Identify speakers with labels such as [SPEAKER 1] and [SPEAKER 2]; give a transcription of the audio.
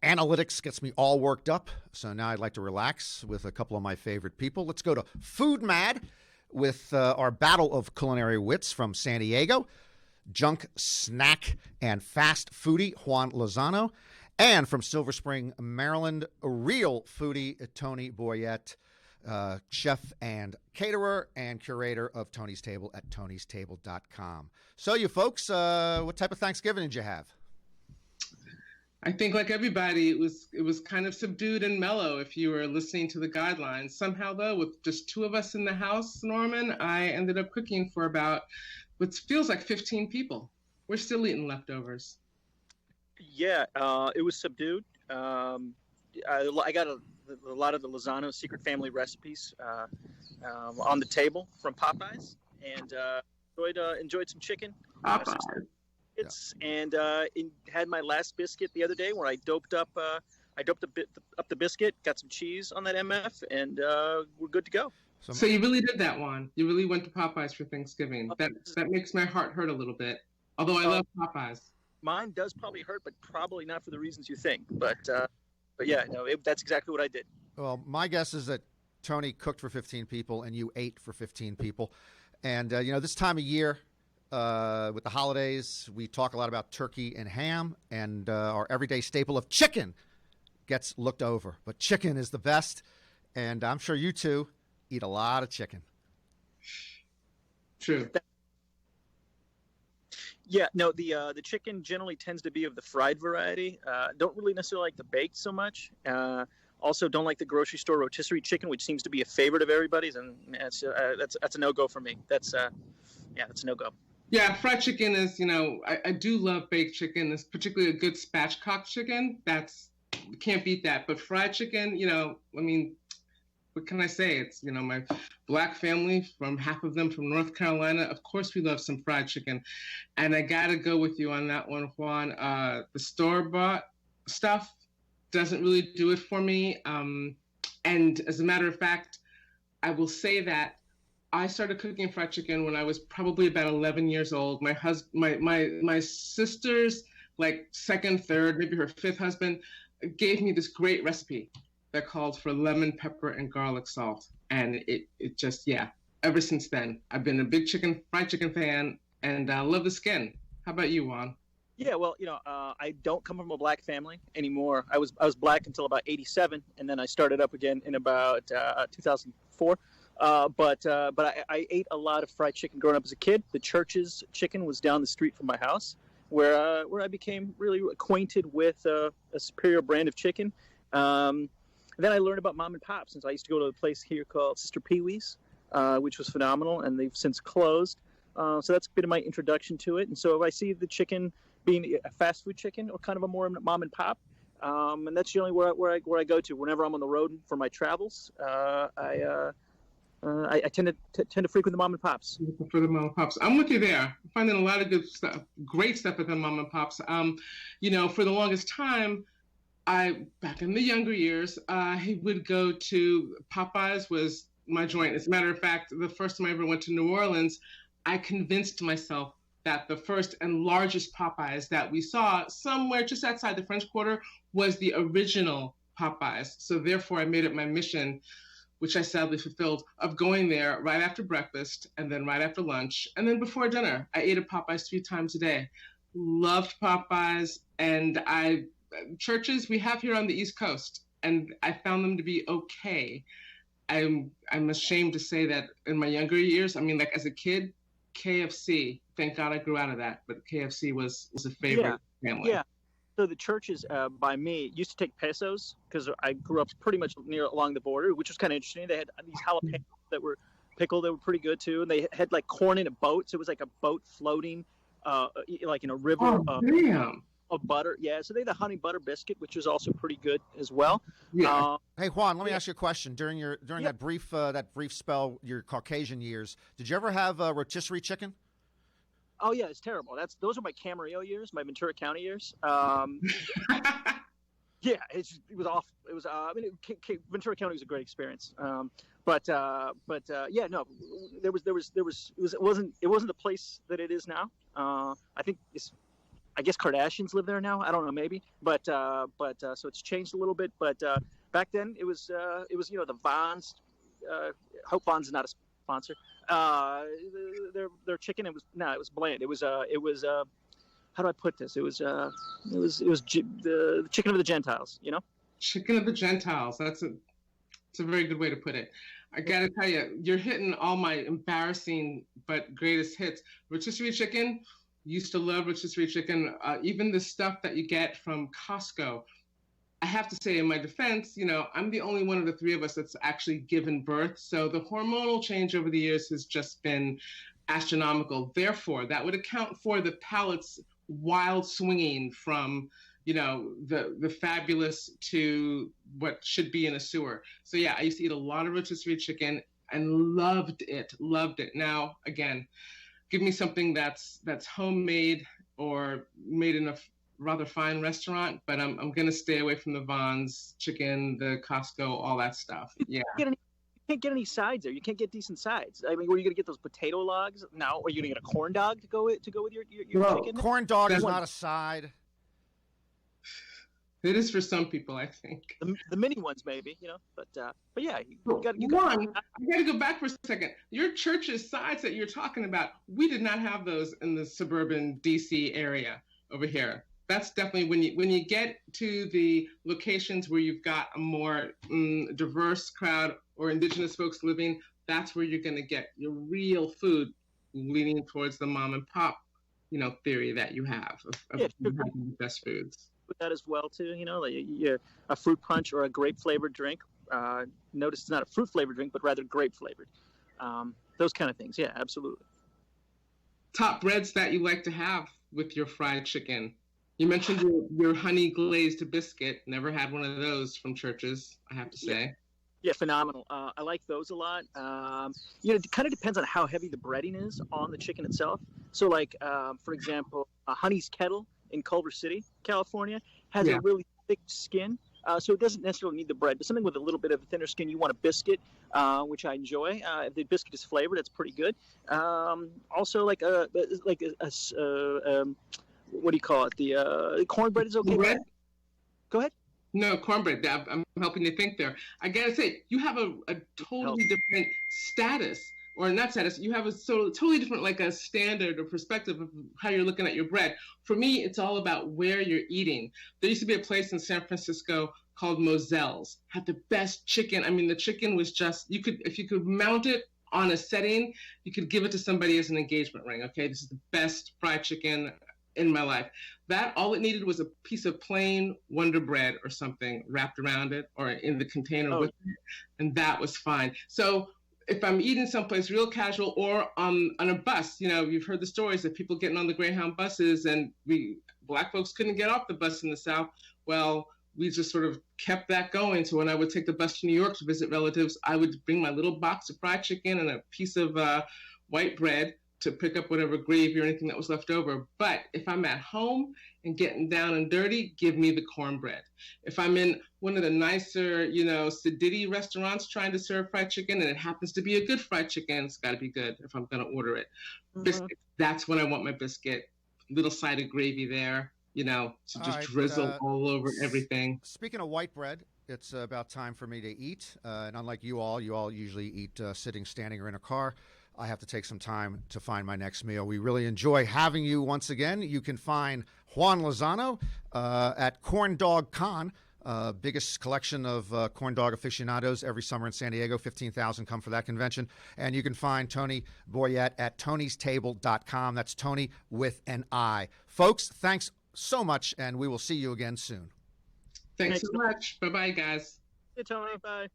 [SPEAKER 1] Analytics gets me all worked up, so now I'd like to relax with a couple of my favorite people. Let's go to Food Mad with our battle of culinary wits from San Diego, junk snack and fast foodie Juan Lozano, and from Silver Spring, Maryland, a real foodie Tony Boyette, chef and caterer and curator of Tony's Table at tonystable.com. So you folks, what type of Thanksgiving did you have?
[SPEAKER 2] I think like everybody, it was kind of subdued and mellow if you were listening to the guidelines. Somehow though, with just two of us in the house, Norman, I ended up cooking for about what feels like 15 people. We're still eating leftovers.
[SPEAKER 3] Yeah, it was subdued. I got a lot of the Lozano secret family recipes on the table from Popeyes, and enjoyed some chicken.
[SPEAKER 2] Popeyes.
[SPEAKER 3] And had my last biscuit the other day where I doped up the biscuit, got some cheese on that MF, and we're good to go.
[SPEAKER 2] So you really did that, Juan. You really went to Popeyes for Thanksgiving. That makes my heart hurt a little bit. Although I love Popeyes.
[SPEAKER 3] Mine does probably hurt, but probably not for the reasons you think. But yeah, no, that's exactly what I did.
[SPEAKER 1] Well, my guess is that Tony cooked for 15 people and you ate for 15 people. And, this time of year, with the holidays, we talk a lot about turkey and ham, and our everyday staple of chicken gets looked over. But chicken is the best, and I'm sure you two eat a lot of chicken.
[SPEAKER 2] True.
[SPEAKER 3] Yeah, no, the chicken generally tends to be of the fried variety. Don't really necessarily like the baked so much. Also, don't like the grocery store rotisserie chicken, which seems to be a favorite of everybody's, and that's a no-go for me. That's a no-go.
[SPEAKER 2] Yeah, fried chicken is, I do love baked chicken. It's particularly a good spatchcock chicken. Can't beat that. But fried chicken, what can I say? It's, my Black family, from half of them from North Carolina. Of course, we love some fried chicken. And I got to go with you on that one, Juan. The store-bought stuff doesn't really do it for me. And as a matter of fact, I will say that I started cooking fried chicken when I was probably about 11 years old. My sister's second, third, maybe her fifth husband gave me this great recipe that called for lemon, pepper, and garlic salt. And it just, ever since then, I've been a big fried chicken fan, and I love the skin. How about you, Juan?
[SPEAKER 3] Yeah, well, I don't come from a Black family anymore. I was Black until about 87, and then I started up again in about 2004. But I ate a lot of fried chicken growing up as a kid. The Church's chicken was down the street from my house, where I became really acquainted with a superior brand of chicken. Then I learned about mom and pop, since I used to go to a place here called Sister Pee Wee's, which was phenomenal, and they've since closed. So that's been my introduction to it. And so if I see the chicken being a fast food chicken or kind of a more mom and pop, and that's generally where I go to whenever I'm on the road for my travels. I tend to frequent the mom and pops.
[SPEAKER 2] For the mom and pops, I'm with you there. I'm finding a lot of good stuff, great stuff at the mom and pops. For the longest time, back in the younger years, I would go to Popeyes was my joint. As a matter of fact, the first time I ever went to New Orleans, I convinced myself that the first and largest Popeyes that we saw somewhere just outside the French Quarter was the original Popeyes. So therefore, I made it my mission, which I sadly fulfilled, of going there right after breakfast and then right after lunch and then before dinner. I ate at Popeyes 3 times a day. Loved Popeyes, and Church's we have here on the East Coast, and I found them to be okay. I'm ashamed to say that in my younger years, as a kid, KFC, thank God I grew out of that, but KFC was a favorite family.
[SPEAKER 3] Yeah. So the Church's by me used to take pesos, because I grew up pretty much along the border, which was kind of interesting. They had these jalapenos that were pickled that were pretty good too, and they had corn in a boat, so it was like a boat floating in a river of butter. Yeah, so they had the honey butter biscuit, which was also pretty good as well.
[SPEAKER 2] Yeah.
[SPEAKER 1] Hey Juan, let me ask you a question. During that brief spell, your Caucasian years, did you ever have rotisserie chicken?
[SPEAKER 3] Oh yeah, it's terrible. Those are my Camarillo years, my Ventura County years. Yeah, it was awful. It was. Ventura County was a great experience. But yeah, no, it wasn't the place that it is now. I think I guess Kardashians live there now. I don't know, maybe, but so it's changed a little bit. But back then it was the Vons. Hope Vons is not a sponsor. Their chicken. It was bland. It was how do I put this? It was the chicken of the Gentiles.
[SPEAKER 2] Chicken of the Gentiles. It's a very good way to put it. I gotta tell you, you're hitting all my embarrassing but greatest hits. Rotisserie chicken. Used to love rotisserie chicken. Even the stuff that you get from Costco. I have to say, in my defense, I'm the only one of the three of us that's actually given birth. So the hormonal change over the years has just been astronomical. Therefore, that would account for the palate's wild swinging from, the fabulous to what should be in a sewer. So yeah, I used to eat a lot of rotisserie chicken and loved it. Now, again, give me something that's homemade or made in a rather fine restaurant, but I'm gonna stay away from the Vons chicken, the Costco, all that stuff. Yeah.
[SPEAKER 3] You can't get any sides there. You can't get decent sides. I mean, where are you gonna get those potato logs? No, are you gonna get a corn dog to go with your chicken?
[SPEAKER 1] Corn dog is not a side.
[SPEAKER 2] It is for some people, I think.
[SPEAKER 3] The mini ones, maybe, but yeah,
[SPEAKER 2] I got to go back for a second. Your church's sides that you're talking about, we did not have those in the suburban DC area over here. That's definitely when you get to the locations where you've got a more diverse crowd or indigenous folks living. That's where you're going to get your real food, leaning towards the mom and pop, theory that you have of having the best foods.
[SPEAKER 3] With that as well too, like a fruit punch or a grape flavored drink. Notice it's not a fruit flavored drink, but rather grape flavored. Those kind of things. Yeah, absolutely.
[SPEAKER 2] Top breads that you like to have with your fried chicken. You mentioned your honey glazed biscuit. Never had one of those from Church's, I have to say.
[SPEAKER 3] Yeah, phenomenal. I like those a lot. It kind of depends on how heavy the breading is on the chicken itself. So, like, for example, Honey's Kettle in Culver City, California, has a really thick skin. So it doesn't necessarily need the bread, but something with a little bit of a thinner skin. You want a biscuit, which I enjoy. If the biscuit is flavored, it's pretty good. Also, like a what do you call it? The cornbread is okay.
[SPEAKER 2] Bread?
[SPEAKER 3] Go ahead.
[SPEAKER 2] No, cornbread. I'm helping you think there. I gotta say, you have a totally different status, or not status. You have a totally different, like a standard or perspective of how you're looking at your bread. For me, it's all about where you're eating. There used to be a place in San Francisco called Moselle's. Had the best chicken. I mean, the chicken was just if you could mount it on a setting, you could give it to somebody as an engagement ring. Okay, this is the best fried chicken in my life. That all it needed was a piece of plain Wonder Bread or something wrapped around it or in the container with it, and that was fine. So if I'm eating someplace real casual or on a bus, you've heard the stories of people getting on the Greyhound buses and Black folks couldn't get off the bus in the South. Well, we just sort of kept that going. So when I would take the bus to New York to visit relatives, I would bring my little box of fried chicken and a piece of white bread to pick up whatever gravy or anything that was left over. But if I'm at home and getting down and dirty, give me the cornbread. If I'm in one of the nicer, sedity restaurants trying to serve fried chicken and it happens to be a good fried chicken, it's got to be good if I'm going to order it. Mm-hmm. Biscuit, that's when I want my biscuit. Little side of gravy there, to just drizzle all over everything.
[SPEAKER 1] Speaking of white bread, it's about time for me to eat. And unlike you all usually eat sitting, standing, or in a car. I have to take some time to find my next meal. We really enjoy having you once again. You can find Juan Lozano at Corn Dog Con, biggest collection of corn dog aficionados every summer in San Diego. 15,000 come for that convention. And you can find Tony Boyette at tonystable.com. That's Tony with an I. Folks, thanks so much, and we will see you again soon.
[SPEAKER 2] Thanks so much. Bye-bye, guys.
[SPEAKER 3] Hey, Tony. Bye.